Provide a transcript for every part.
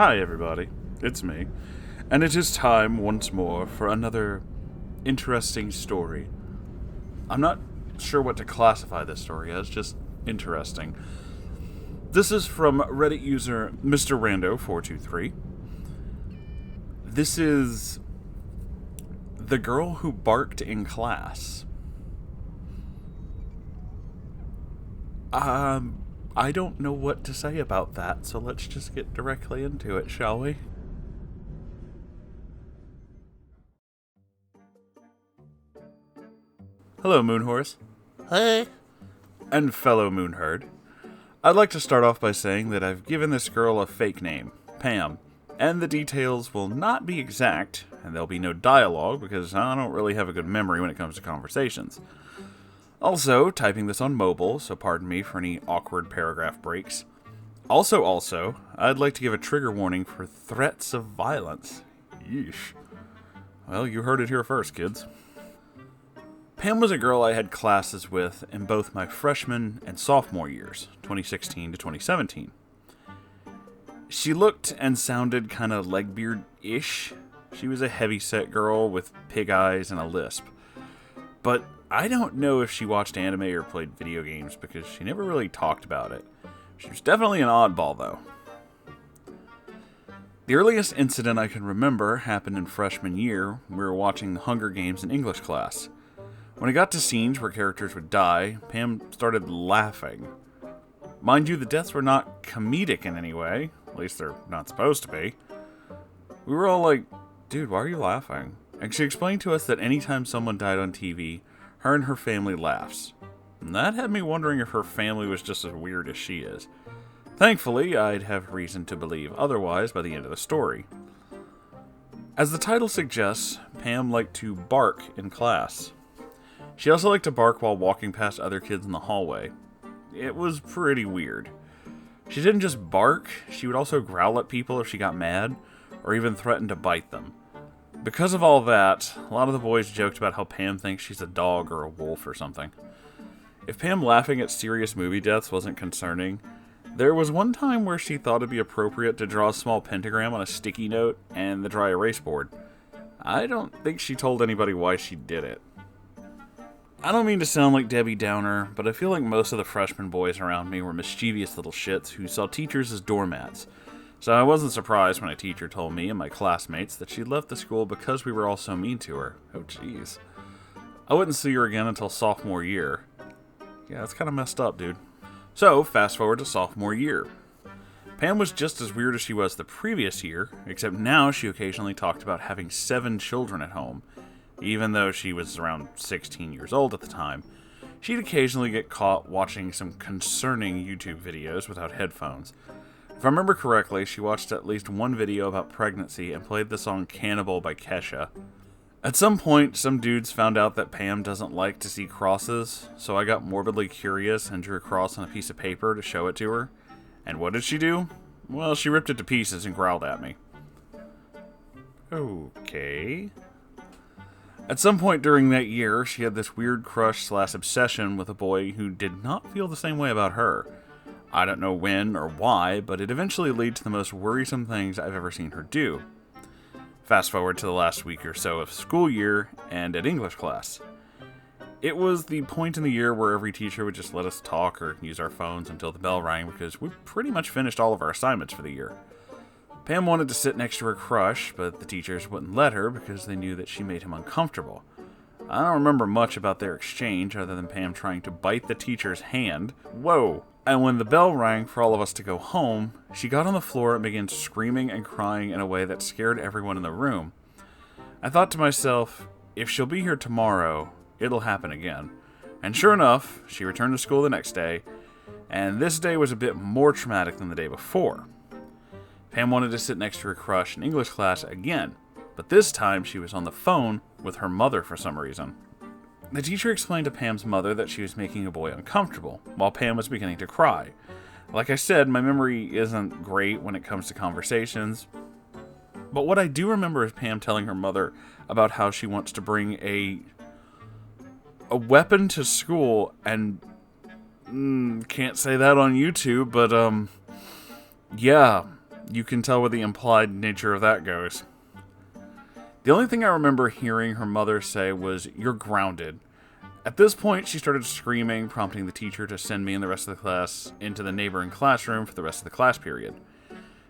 Hi, everybody. It's me. And it is time once more for another interesting story. I'm not sure what to classify this story as, just interesting. This is from Reddit user Mr. Rando423. This is the girl who barked in class. I don't know what to say about that, so let's just get directly into it, shall we? Hello, Moonhorse. Hey. And fellow Moonherd. I'd like to start off by saying that I've given this girl a fake name, Pam, and the details will not be exact, and there'll be no dialogue because I don't really have a good memory when it comes to conversations. Also, typing this on mobile, so pardon me for any awkward paragraph breaks. Also, I'd like to give a trigger warning for threats of violence. Yeesh. Well, you heard it here first, kids. Pam was a girl I had classes with in both my freshman and sophomore years, 2016 to 2017. She looked and sounded kind of legbeard-ish. She was a heavy-set girl with pig eyes and a lisp. But I don't know if she watched anime or played video games because she never really talked about it. She was definitely an oddball, though. The earliest incident I can remember happened in freshman year. We were watching the Hunger Games in English class. When it got to scenes where characters would die, Pam started laughing. Mind you, the deaths were not comedic in any way. At least they're not supposed to be. We were all like, dude, why are you laughing? And she explained to us that anytime someone died on TV, her and her family laughs. And that had me wondering if her family was just as weird as she is. Thankfully, I'd have reason to believe otherwise by the end of the story. As the title suggests, Pam liked to bark in class. She also liked to bark while walking past other kids in the hallway. It was pretty weird. She didn't just bark, she would also growl at people if she got mad, or even threaten to bite them. Because of all that, a lot of the boys joked about how Pam thinks she's a dog or a wolf or something. If Pam laughing at serious movie deaths wasn't concerning, there was one time where she thought it'd be appropriate to draw a small pentagram on a sticky note and the dry erase board. I don't think she told anybody why she did it. I don't mean to sound like Debbie Downer, but I feel like most of the freshman boys around me were mischievous little shits who saw teachers as doormats. So I wasn't surprised when a teacher told me and my classmates that she'd left the school because we were all so mean to her. Oh jeez. I wouldn't see her again until sophomore year. Yeah, that's kind of messed up, dude. So, fast forward to sophomore year. Pam was just as weird as she was the previous year, except now she occasionally talked about having 7 children at home. Even though she was around 16 years old at the time, she'd occasionally get caught watching some concerning YouTube videos without headphones. If I remember correctly, she watched at least one video about pregnancy and played the song Cannibal by Kesha. At some point, some dudes found out that Pam doesn't like to see crosses, so I got morbidly curious and drew a cross on a piece of paper to show it to her. And what did she do? Well, she ripped it to pieces and growled at me. Okay. At some point during that year, she had this weird crush/obsession with a boy who did not feel the same way about her. I don't know when or why, but it eventually led to the most worrisome things I've ever seen her do. Fast forward to the last week or so of school year and at English class. It was the point in the year where every teacher would just let us talk or use our phones until the bell rang because we pretty much finished all of our assignments for the year. Pam wanted to sit next to her crush, but the teachers wouldn't let her because they knew that she made him uncomfortable. I don't remember much about their exchange other than Pam trying to bite the teacher's hand. Whoa! And when the bell rang for all of us to go home, she got on the floor and began screaming and crying in a way that scared everyone in the room. I thought to myself, if she'll be here tomorrow, it'll happen again. And sure enough, she returned to school the next day, and this day was a bit more traumatic than the day before. Pam wanted to sit next to her crush in English class again, but this time she was on the phone with her mother for some reason. The teacher explained to Pam's mother that she was making a boy uncomfortable, while Pam was beginning to cry. Like I said, my memory isn't great when it comes to conversations, but what I do remember is Pam telling her mother about how she wants to bring a weapon to school and can't say that on YouTube, but yeah, You can tell where the implied nature of that goes. The only thing I remember hearing her mother say was, "You're grounded." At this point, she started screaming, prompting the teacher to send me and the rest of the class into the neighboring classroom for the rest of the class period.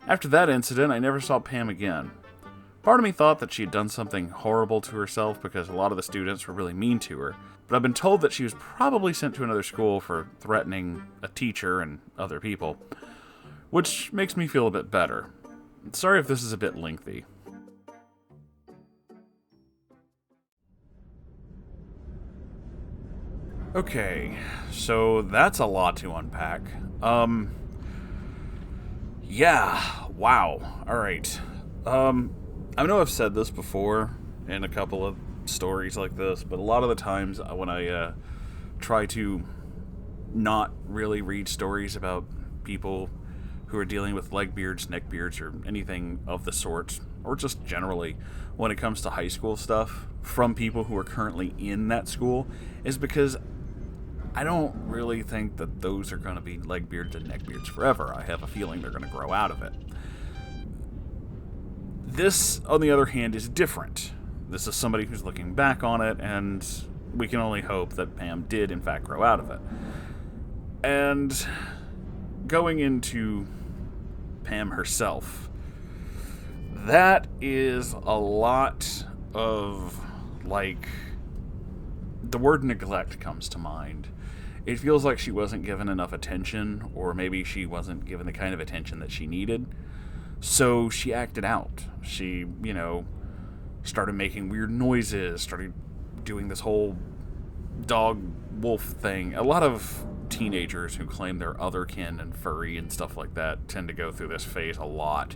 After that incident, I never saw Pam again. Part of me thought that she had done something horrible to herself because a lot of the students were really mean to her, but I've been told that she was probably sent to another school for threatening a teacher and other people, which makes me feel a bit better. Sorry if this is a bit lengthy. Okay, so that's a lot to unpack. Yeah, wow. Alright. I know I've said this before in a couple of stories like this, but a lot of the times when I try to not really read stories about people who are dealing with leg beards, neck beards, or anything of the sort, or just generally when it comes to high school stuff, from people who are currently in that school, is because I don't really think that those are going to be leg beards and neck beards forever. I have a feeling they're going to grow out of it. This, on the other hand, is different. This is somebody who's looking back on it, and we can only hope that Pam did, in fact, grow out of it. And going into Pam herself, that is a lot of, the word neglect comes to mind. It feels like she wasn't given enough attention, or maybe she wasn't given the kind of attention that she needed. So she acted out. She, started making weird noises, started doing this whole dog-wolf thing. A lot of teenagers who claim they're otherkin and furry and stuff like that tend to go through this phase a lot.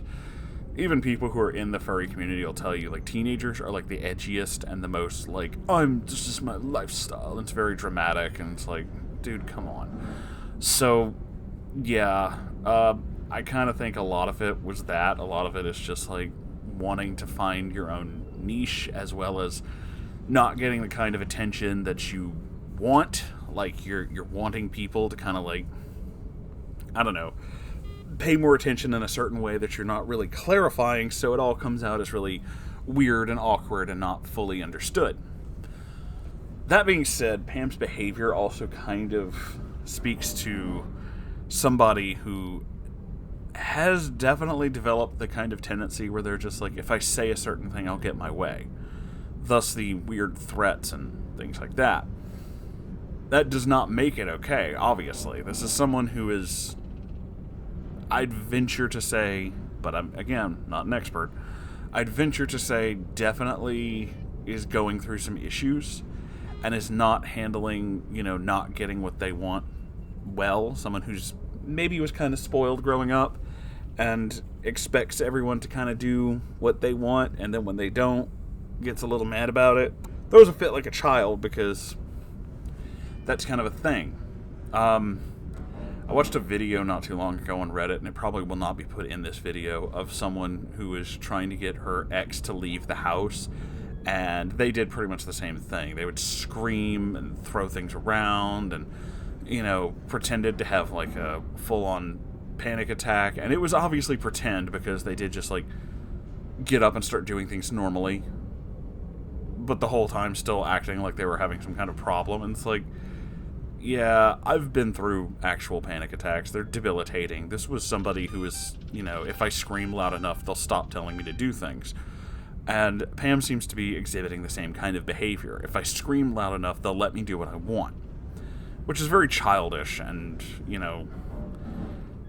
Even people who are in the furry community will tell you, teenagers are, the edgiest and the most, this is my lifestyle. And it's very dramatic, and it's dude, come on. So, yeah, I kind of think a lot of it was that. A lot of it is just, wanting to find your own niche, as well as not getting the kind of attention that you want. You're wanting people to kind of, I don't know, pay more attention in a certain way that you're not really clarifying, so it all comes out as really weird and awkward and not fully understood. That being said, Pam's behavior also kind of speaks to somebody who has definitely developed the kind of tendency where they're just if I say a certain thing, I'll get my way. Thus the weird threats and things like that. That does not make it okay, obviously. This is someone who is, I'd venture to say, but I'm, again, not an expert, I'd venture to say definitely is going through some issues and is not handling, not getting what they want well. Someone who's maybe was kind of spoiled growing up and expects everyone to kind of do what they want, and then when they don't, gets a little mad about it. Throws a fit like a child, because that's kind of a thing. I watched a video not too long ago on Reddit, and it probably will not be put in this video, of someone who was trying to get her ex to leave the house, and they did pretty much the same thing. They would scream and throw things around and, pretended to have a full-on panic attack. And it was obviously pretend, because they did just get up and start doing things normally, but the whole time still acting like they were having some kind of problem. And it's yeah, I've been through actual panic attacks. They're debilitating. This was somebody who is, if I scream loud enough, they'll stop telling me to do things. And Pam seems to be exhibiting the same kind of behavior. If I scream loud enough, they'll let me do what I want. Which is very childish and,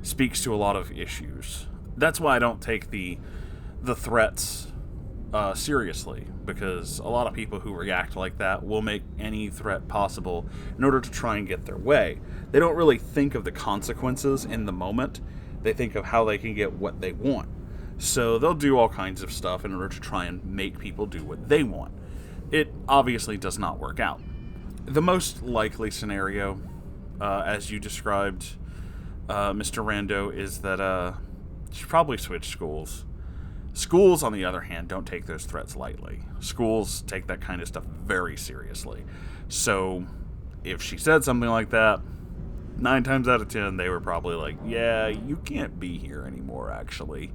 speaks to a lot of issues. That's why I don't take the threats seriously, because a lot of people who react like that will make any threat possible in order to try and get their way. They don't really think of the consequences in the moment. They think of how they can get what they want. So they'll do all kinds of stuff in order to try and make people do what they want. It obviously does not work out. The most likely scenario, as you described, Mr. Rando, is that she probably switched schools. Schools, on the other hand, don't take those threats lightly. Schools take that kind of stuff very seriously. So if she said something like that, 9 times out of 10, they were probably like, yeah, you can't be here anymore, actually.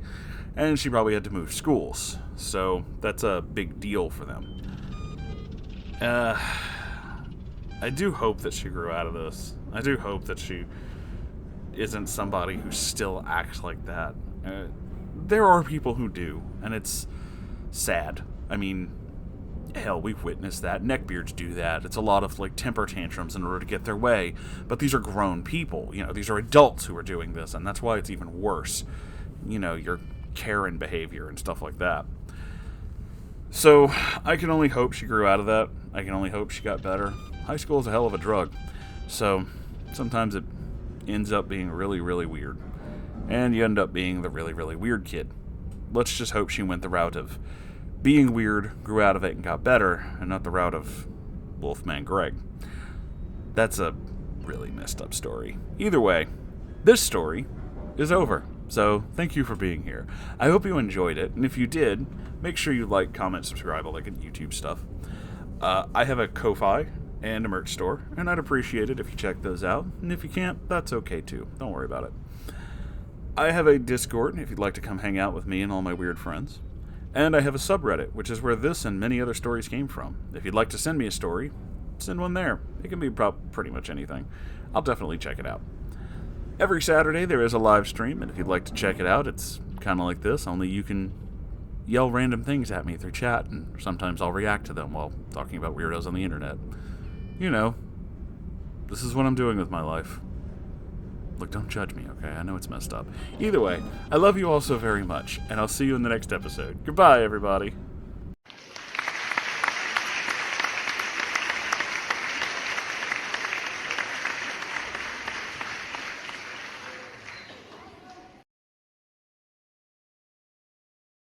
And she probably had to move schools. So that's a big deal for them. I do hope that she grew out of this. I do hope that she isn't somebody who still acts like that. There are people who do, and it's sad. I mean, hell, we've witnessed that. Neckbeards do that. It's a lot of, like, temper tantrums in order to get their way. But these are grown people. You know, these are adults who are doing this, and that's why it's even worse. You know, your Karen behavior and stuff like that. So, I can only hope she grew out of that. I can only hope she got better. High school is a hell of a drug. So, sometimes it ends up being really, really weird. And you end up being the really, really weird kid. Let's just hope she went the route of being weird, grew out of it, and got better, and not the route of Wolfman Greg. That's a really messed up story. Either way, this story is over. So, thank you for being here. I hope you enjoyed it, and if you did, make sure you like, comment, subscribe, all that good YouTube stuff. I have a Ko-Fi and a merch store, and I'd appreciate it if you check those out, and if you can't, that's okay too. Don't worry about it. I have a Discord if you'd like to come hang out with me and all my weird friends. And I have a subreddit, which is where this and many other stories came from. If you'd like to send me a story, send one there. It can be pretty much anything. I'll definitely check it out. Every Saturday there is a live stream, and if you'd like to check it out, it's kind of like this, only you can yell random things at me through chat, and sometimes I'll react to them while talking about weirdos on the internet. You know, this is what I'm doing with my life. Look, don't judge me, okay? I know it's messed up. Either way, I love you all so very much, and I'll see you in the next episode. Goodbye, everybody.